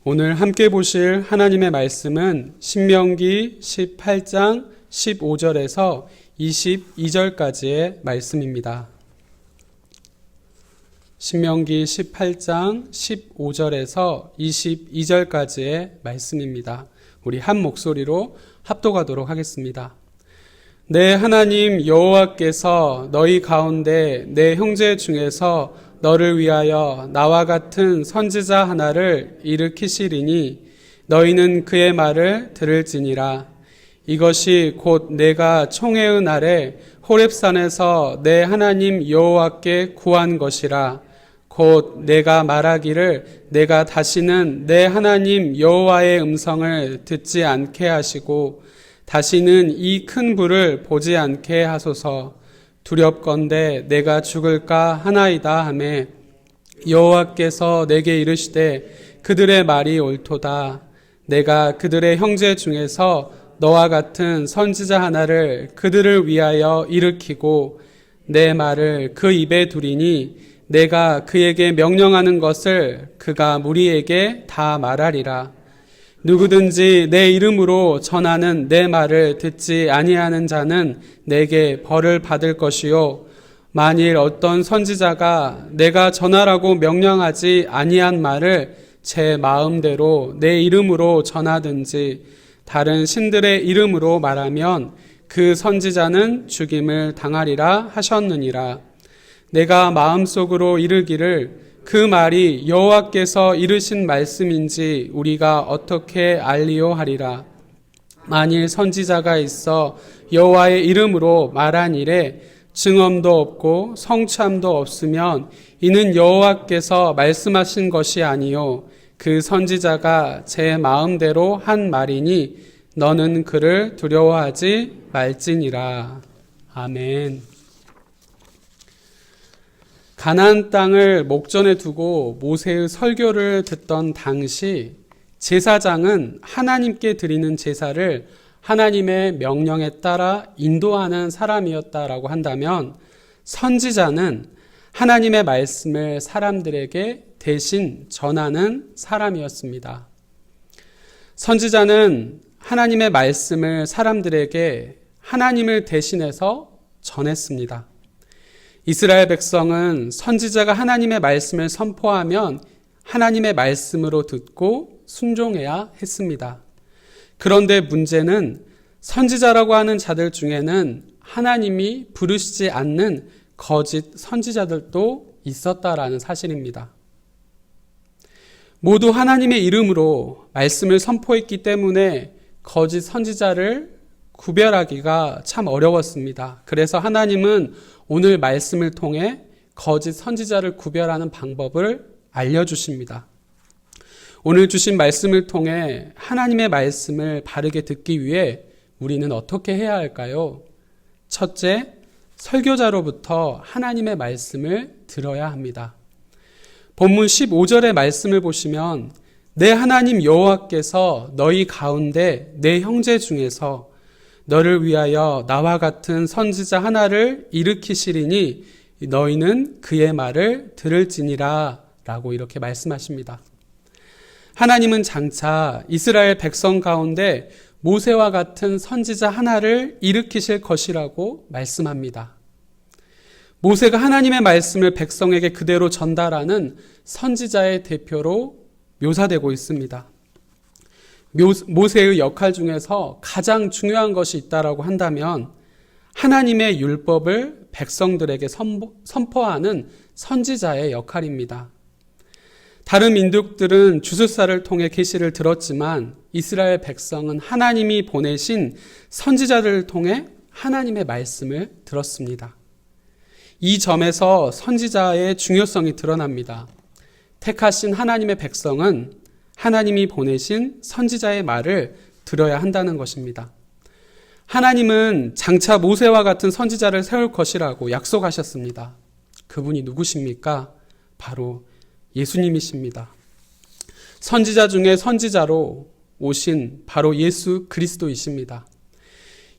오늘 함께 보실 하나님의 말씀은 신명기 18장 15절에서 22절까지의 말씀입니다. 신명기 18장 15절에서 22절까지의 말씀입니다. 우리 한 목소리로 합독하도록 하겠습니다. 내 하나님 여호와께서 너희 가운데 내 형제 중에서 너를 위하여 나와 같은 선지자 하나를 일으키시리니 너희는 그의 말을 들을지니라. 이것이 곧 내가 총회의 날에 호렙산에서 내 하나님 여호와께 구한 것이라. 곧 내가 말하기를 내가 다시는 내 하나님 여호와의 음성을 듣지 않게 하시고 다시는 이 큰 불을 보지 않게 하소서. 두렵건대 내가 죽을까 하나이다 하매 여호와께서 내게 이르시되 그들의 말이 옳도다. 내가 그들의 형제 중에서 너와 같은 선지자 하나를 그들을 위하여 일으키고 내 말을 그 입에 두리니 내가 그에게 명령하는 것을 그가 무리에게 다 말하리라. 누구든지 내 이름으로 전하는 내 말을 듣지 아니하는 자는 내게 벌을 받을 것이요 만일 어떤 선지자가 내가 전하라고 명령하지 아니한 말을 제 마음대로 내 이름으로 전하든지 다른 신들의 이름으로 말하면 그 선지자는 죽임을 당하리라 하셨느니라. 내가 마음속으로 이르기를 그 말이 여호와께서 이르신 말씀인지 우리가 어떻게 알리요 하리라. 만일 선지자가 있어 여호와의 이름으로 말한 일에 증언도 없고 성참도 없으면 이는 여호와께서 말씀하신 것이 아니요 그 선지자가 제 마음대로 한 말이니 너는 그를 두려워하지 말지니라. 아멘. 가나안 땅을 목전에 두고 모세의 설교를 듣던 당시 제사장은 하나님께 드리는 제사를 하나님의 명령에 따라 인도하는 사람이었다라고 한다면 선지자는 하나님의 말씀을 사람들에게 대신 전하는 사람이었습니다. 선지자는 하나님의 말씀을 사람들에게 하나님을 대신해서 전했습니다. 이스라엘 백성은 선지자가 하나님의 말씀을 선포하면 하나님의 말씀으로 듣고 순종해야 했습니다. 그런데 문제는 선지자라고 하는 자들 중에는 하나님이 부르시지 않는 거짓 선지자들도 있었다라는 사실입니다. 모두 하나님의 이름으로 말씀을 선포했기 때문에 거짓 선지자를 구별하기가 참 어려웠습니다. 그래서 하나님은 오늘 말씀을 통해 거짓 선지자를 구별하는 방법을 알려주십니다. 오늘 주신 말씀을 통해 하나님의 말씀을 바르게 듣기 위해 우리는 어떻게 해야 할까요? 첫째, 설교자로부터 하나님의 말씀을 들어야 합니다. 본문 15절의 말씀을 보시면 내 하나님 여호와께서 너희 가운데 내 형제 중에서 너를 위하여 나와 같은 선지자 하나를 일으키시리니 너희는 그의 말을 들을지니라 라고 이렇게 말씀하십니다. 하나님은 장차 이스라엘 백성 가운데 모세와 같은 선지자 하나를 일으키실 것이라고 말씀합니다. 모세가 하나님의 말씀을 백성에게 그대로 전달하는 선지자의 대표로 묘사되고 있습니다. 모세의 역할 중에서 가장 중요한 것이 있다라고 한다면 하나님의 율법을 백성들에게 선포하는 선지자의 역할입니다. 다른 민족들은 주술사를 통해 계시를 들었지만 이스라엘 백성은 하나님이 보내신 선지자들을 통해 하나님의 말씀을 들었습니다. 이 점에서 선지자의 중요성이 드러납니다. 택하신 하나님의 백성은 하나님이 보내신 선지자의 말을 들어야 한다는 것입니다. 하나님은 장차 모세와 같은 선지자를 세울 것이라고 약속하셨습니다. 그분이 누구십니까? 바로 예수님이십니다. 선지자 중에 선지자로 오신 바로 예수 그리스도이십니다.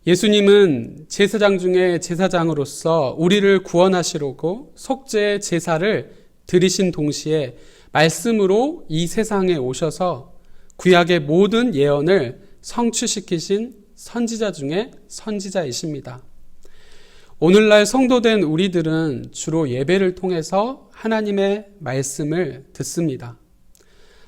예수님은 제사장 중에 제사장으로서 우리를 구원하시려고 속죄의 제사를 드리신 동시에 말씀으로 이 세상에 오셔서 구약의 모든 예언을 성취시키신 선지자 중에 선지자이십니다. 오늘날 성도된 우리들은 주로 예배를 통해서 하나님의 말씀을 듣습니다.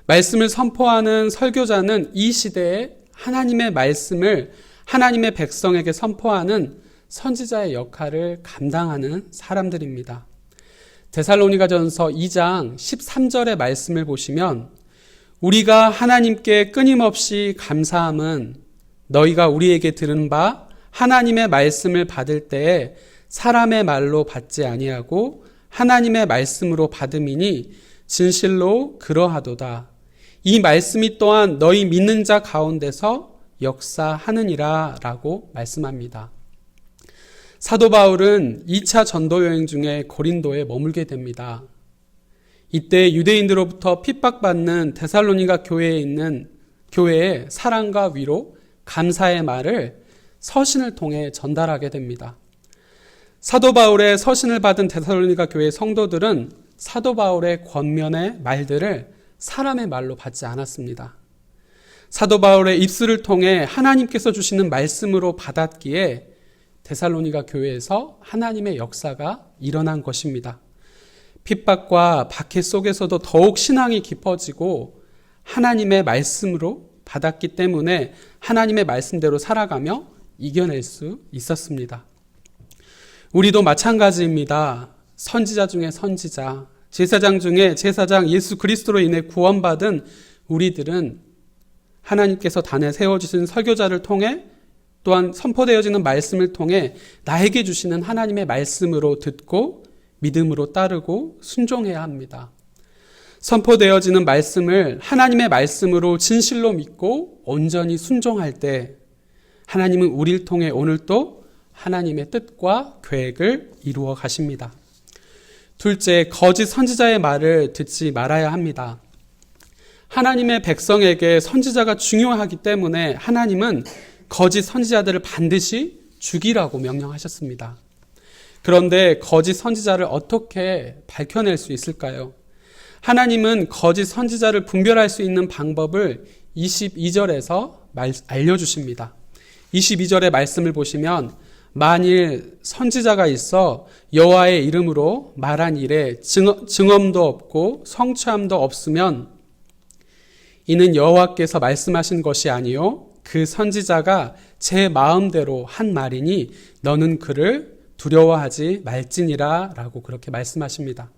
말씀을 선포하는 설교자는 이 시대에 하나님의 말씀을 하나님의 백성에게 선포하는 선지자의 역할을 감당하는 사람들입니다. 데살로니가전서 2장 13절의 말씀을 보시면 우리가 하나님께 끊임없이 감사함은 너희가 우리에게 들은 바 하나님의 말씀을 받을 때에 사람의 말로 받지 아니하고 하나님의 말씀으로 받음이니 진실로 그러하도다. 이 말씀이 또한 너희 믿는 자 가운데서 역사하느니라 라고 말씀합니다. 사도 바울은 2차 전도 여행 중에 고린도에 머물게 됩니다. 이때 유대인들로부터 핍박받는 데살로니가 교회에 사랑과 위로, 감사의 말을 서신을 통해 전달하게 됩니다. 사도 바울의 서신을 받은 데살로니가 교회 성도들은 사도 바울의 권면의 말들을 사람의 말로 받지 않았습니다. 사도 바울의 입술을 통해 하나님께서 주시는 말씀으로 받았기에 데살로니가 교회에서 하나님의 역사가 일어난 것입니다. 핍박과 박해 속에서도 더욱 신앙이 깊어지고 하나님의 말씀으로 받았기 때문에 하나님의 말씀대로 살아가며 이겨낼 수 있었습니다. 우리도 마찬가지입니다. 선지자 중에 선지자, 제사장 중에 제사장, 예수 그리스도로 인해 구원받은 우리들은 하나님께서 단에 세워주신 설교자를 통해 또한 선포되어지는 말씀을 통해 나에게 주시는 하나님의 말씀으로 듣고 믿음으로 따르고 순종해야 합니다. 선포되어지는 말씀을 하나님의 말씀으로 진실로 믿고 온전히 순종할 때 하나님은 우리를 통해 오늘도 하나님의 뜻과 계획을 이루어 가십니다. 둘째, 거짓 선지자의 말을 듣지 말아야 합니다. 하나님의 백성에게 선지자가 중요하기 때문에 하나님은 거짓 선지자들을 반드시 죽이라고 명령하셨습니다. 그런데 거짓 선지자를 어떻게 밝혀낼 수 있을까요? 하나님은 거짓 선지자를 분별할 수 있는 방법을 22절에서 알려주십니다. 22절의 말씀을 보시면 만일 선지자가 있어 여호와의 이름으로 말한 일에 증언도 없고 성취함도 없으면 이는 여호와께서 말씀하신 것이 아니요 그 선지자가 제 마음대로 한 말이니 너는 그를 두려워하지 말지니라 라고 그렇게 말씀하십니다.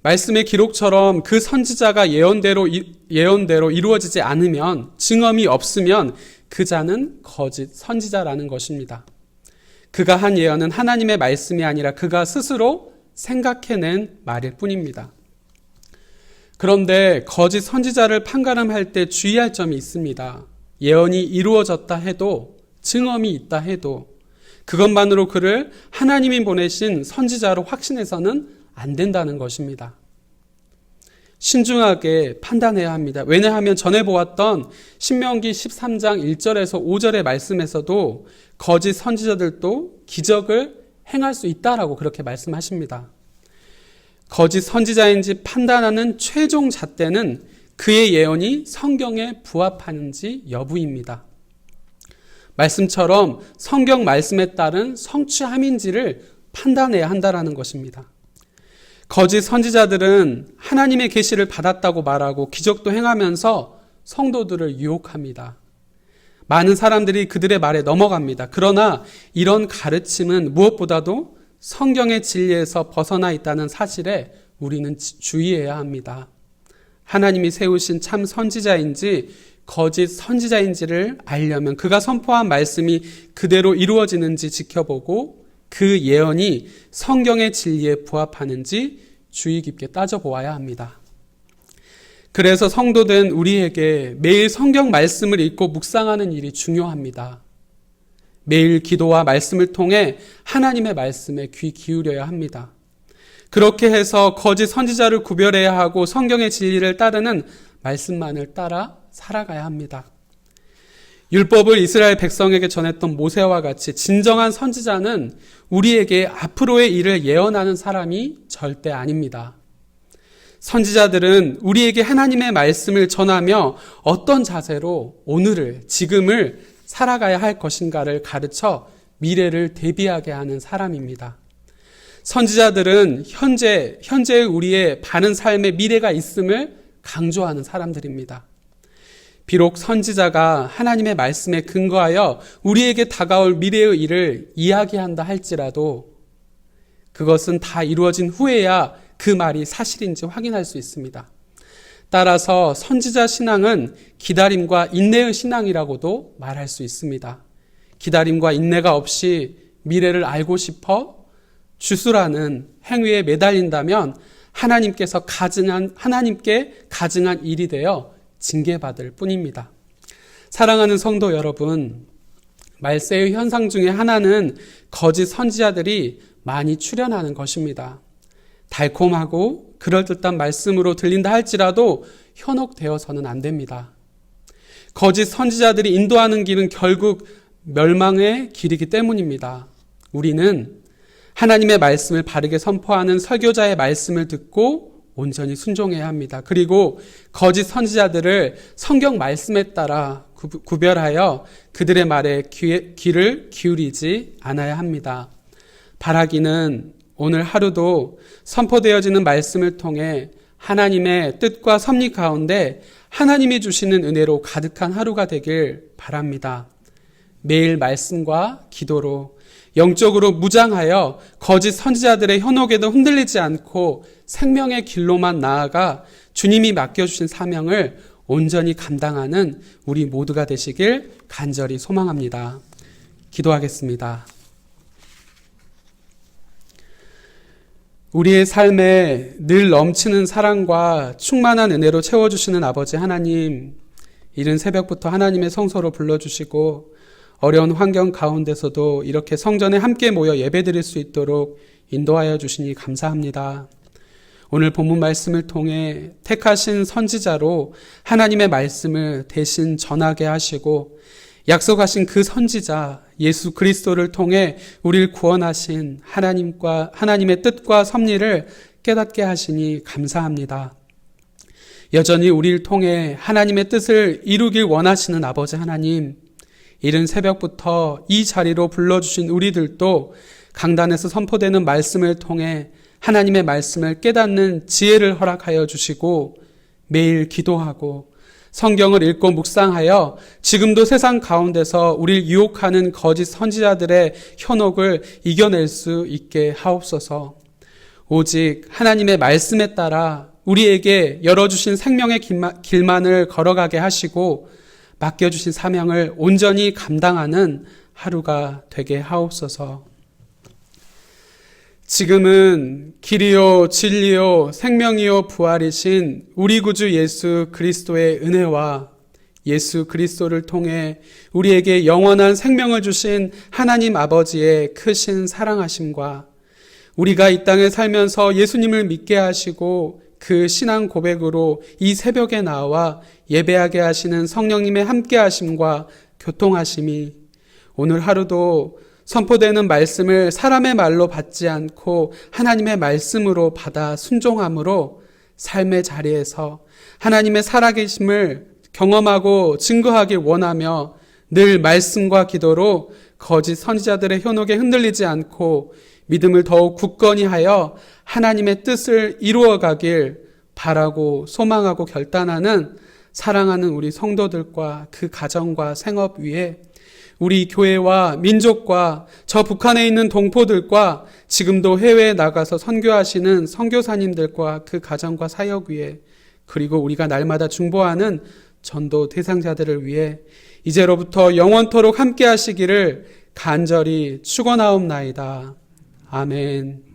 말씀의 기록처럼 그 선지자가 예언대로 이루어지지 않으면, 증언이 없으면 그 자는 거짓 선지자라는 것입니다. 그가 한 예언은 하나님의 말씀이 아니라 그가 스스로 생각해낸 말일 뿐입니다. 그런데 거짓 선지자를 판가름할 때 주의할 점이 있습니다. 예언이 이루어졌다 해도, 증언이 있다 해도 그것만으로 그를 하나님이 보내신 선지자로 확신해서는 안 된다는 것입니다. 신중하게 판단해야 합니다. 왜냐하면 전에 보았던 신명기 13장 1절에서 5절의 말씀에서도 거짓 선지자들도 기적을 행할 수 있다라고 그렇게 말씀하십니다. 거짓 선지자인지 판단하는 최종 잣대는 그의 예언이 성경에 부합하는지 여부입니다. 말씀처럼 성경 말씀에 따른 성취함인지를 판단해야 한다는 것입니다. 거짓 선지자들은 하나님의 계시를 받았다고 말하고 기적도 행하면서 성도들을 유혹합니다. 많은 사람들이 그들의 말에 넘어갑니다. 그러나 이런 가르침은 무엇보다도 성경의 진리에서 벗어나 있다는 사실에 우리는 주의해야 합니다. 하나님이 세우신 참 선지자인지 거짓 선지자인지를 알려면 그가 선포한 말씀이 그대로 이루어지는지 지켜보고 그 예언이 성경의 진리에 부합하는지 주의 깊게 따져보아야 합니다. 그래서 성도된 우리에게 매일 성경 말씀을 읽고 묵상하는 일이 중요합니다. 매일 기도와 말씀을 통해 하나님의 말씀에 귀 기울여야 합니다. 그렇게 해서 거짓 선지자를 구별해야 하고 성경의 진리를 따르는 말씀만을 따라 살아가야 합니다. 율법을 이스라엘 백성에게 전했던 모세와 같이 진정한 선지자는 우리에게 앞으로의 일을 예언하는 사람이 절대 아닙니다. 선지자들은 우리에게 하나님의 말씀을 전하며 어떤 자세로 오늘을, 지금을 살아가야 할 것인가를 가르쳐 미래를 대비하게 하는 사람입니다. 선지자들은 현재의 우리의 바른 삶의 미래가 있음을 강조하는 사람들입니다. 비록 선지자가 하나님의 말씀에 근거하여 우리에게 다가올 미래의 일을 이야기한다 할지라도 그것은 다 이루어진 후에야 그 말이 사실인지 확인할 수 있습니다. 따라서 선지자 신앙은 기다림과 인내의 신앙이라고도 말할 수 있습니다. 기다림과 인내가 없이 미래를 알고 싶어 주술하는 행위에 매달린다면 하나님께 가증한 일이 되어 징계받을 뿐입니다. 사랑하는 성도 여러분, 말세의 현상 중에 하나는 거짓 선지자들이 많이 출현하는 것입니다. 달콤하고 그럴듯한 말씀으로 들린다 할지라도 현혹되어서는 안 됩니다. 거짓 선지자들이 인도하는 길은 결국 멸망의 길이기 때문입니다. 우리는 하나님의 말씀을 바르게 선포하는 설교자의 말씀을 듣고 온전히 순종해야 합니다. 그리고 거짓 선지자들을 성경 말씀에 따라 구별하여 그들의 말에 귀를 기울이지 않아야 합니다. 바라기는 오늘 하루도 선포되어지는 말씀을 통해 하나님의 뜻과 섭리 가운데 하나님이 주시는 은혜로 가득한 하루가 되길 바랍니다. 매일 말씀과 기도로 영적으로 무장하여 거짓 선지자들의 현혹에도 흔들리지 않고 생명의 길로만 나아가 주님이 맡겨주신 사명을 온전히 감당하는 우리 모두가 되시길 간절히 소망합니다. 기도하겠습니다. 우리의 삶에 늘 넘치는 사랑과 충만한 은혜로 채워주시는 아버지 하나님, 이른 새벽부터 하나님의 성소로 불러주시고 어려운 환경 가운데서도 이렇게 성전에 함께 모여 예배드릴 수 있도록 인도하여 주시니 감사합니다. 오늘 본문 말씀을 통해 택하신 선지자로 하나님의 말씀을 대신 전하게 하시고 약속하신 그 선지자 예수 그리스도를 통해 우리를 구원하신 하나님의 뜻과 섭리를 깨닫게 하시니 감사합니다. 여전히 우리를 통해 하나님의 뜻을 이루길 원하시는 아버지 하나님, 이른 새벽부터 이 자리로 불러주신 우리들도 강단에서 선포되는 말씀을 통해 하나님의 말씀을 깨닫는 지혜를 허락하여 주시고 매일 기도하고 성경을 읽고 묵상하여 지금도 세상 가운데서 우리를 유혹하는 거짓 선지자들의 현혹을 이겨낼 수 있게 하옵소서. 오직 하나님의 말씀에 따라 우리에게 열어주신 생명의 길만을 걸어가게 하시고 맡겨주신 사명을 온전히 감당하는 하루가 되게 하옵소서. 지금은 길이요 진리요 생명이요 부활이신 우리 구주 예수 그리스도의 은혜와 예수 그리스도를 통해 우리에게 영원한 생명을 주신 하나님 아버지의 크신 사랑하심과 우리가 이 땅에 살면서 예수님을 믿게 하시고 그 신앙 고백으로 이 새벽에 나와 예배하게 하시는 성령님의 함께 하심과 교통하심이 오늘 하루도 선포되는 말씀을 사람의 말로 받지 않고 하나님의 말씀으로 받아 순종함으로 삶의 자리에서 하나님의 살아계심을 경험하고 증거하길 원하며 늘 말씀과 기도로 거짓 선지자들의 현혹에 흔들리지 않고 믿음을 더욱 굳건히 하여 하나님의 뜻을 이루어가길 바라고 소망하고 결단하는 사랑하는 우리 성도들과 그 가정과 생업 위에 우리 교회와 민족과 저 북한에 있는 동포들과 지금도 해외에 나가서 선교하시는 선교사님들과 그 가정과 사역 위에 그리고 우리가 날마다 중보하는 전도 대상자들을 위해 이제로부터 영원토록 함께 하시기를 간절히 축원하옵나이다. 아멘.